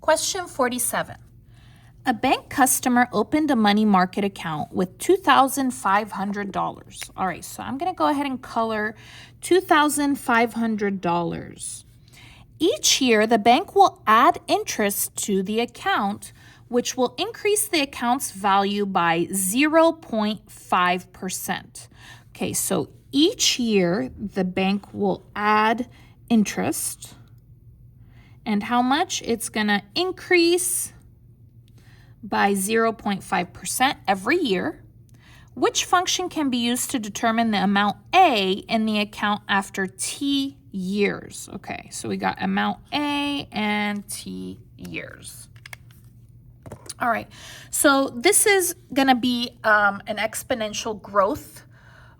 Question 47. A bank customer opened a money market account with $2,500. All right, so I'm going to go ahead and color $2,500. Each year, the bank will add interest to the account, which will increase the account's value by 0.5%. Okay, so each year, the bank will add interest. And how much? It's going to increase by 0.5% every year. Which function can be used to determine the amount A in the account after T years? Okay, so we got amount A and T years. All right, so this is going to be an exponential growth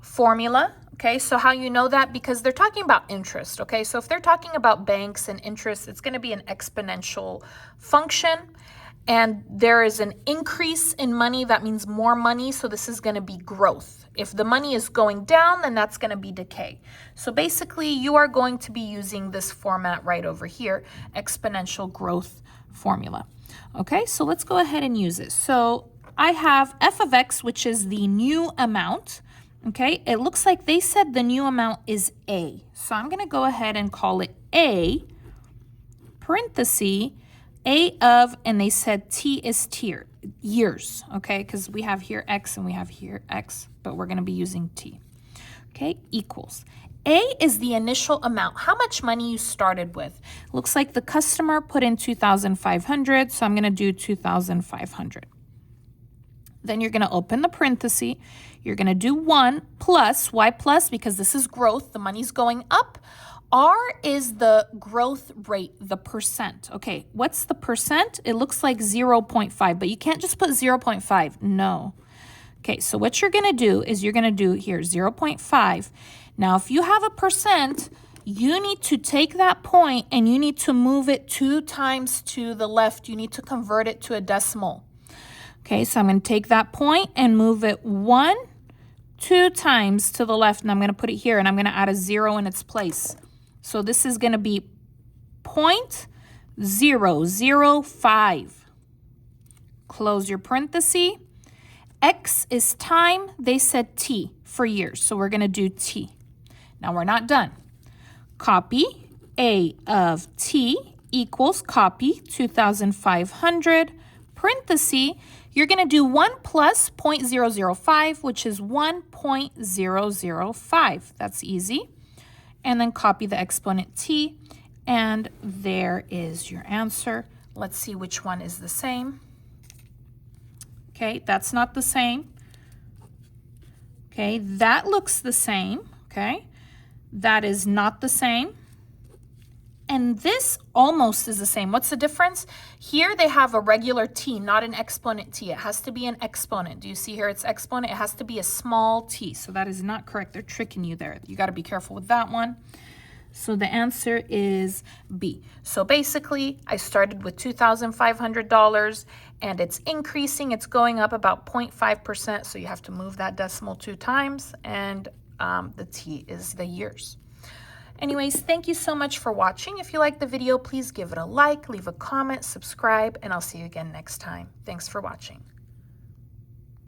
formula. Okay, so how you know that? Because they're talking about interest. Okay, so if they're talking about banks and interest, it's going to be an exponential function. And there is an increase in money, that means more money, so this is going to be growth. If the money is going down, then that's going to be decay. So basically, you are going to be using this format right over here, exponential growth formula. Okay, so let's go ahead and use it. So I have f of x, which is the new amount. Okay, it looks like they said the new amount is A. So I'm going to go ahead and call it A, parenthesis, A of, and they said T is years, okay? Because we have here X and we have here X, but we're going to be using T. Okay, equals. A is the initial amount, how much money you started with. Looks like the customer put in $2,500, so I'm going to do $2,500. Then you're going to open the parenthesis. You're going to do 1 plus, why plus? Because this is growth, the money's going up. R is the growth rate, the percent. Okay, what's the percent? It looks like 0.5, but you can't just put 0.5. No. Okay, so what you're going to do is you're going to do here 0.5. Now, if you have a percent, you need to take that point and you need to move it 2 times to the left. You need to convert it to a decimal. Okay, so I'm going to take that point and move it 2 times to the left, and I'm going to put it here, and I'm going to add a 0 in its place. So this is going to be 0.005. Close your parenthesis. X is time. They said T for years, so we're going to do T. Now we're not done. Copy A of T equals copy 2,500, parenthesis. You're going to do 1 plus 0.005, which is 1.005. That's easy. And then copy the exponent T, and there is your answer. Let's see which one is the same. Okay, that's not the same. Okay, that looks the same. Okay, that is not the same. And this almost is the same. What's the difference? Here they have a regular t, not an exponent t. It has to be an exponent. Do you see here it's exponent? It has to be a small t. So that is not correct. They're tricking you there. You got to be careful with that one. So the answer is B. So basically, I started with $2,500 and it's increasing. It's going up about 0.5%. So you have to move that decimal 2 times, and the t is the years. Anyways, thank you so much for watching. If you like the video, please give it a like, leave a comment, subscribe, and I'll see you again next time. Thanks for watching.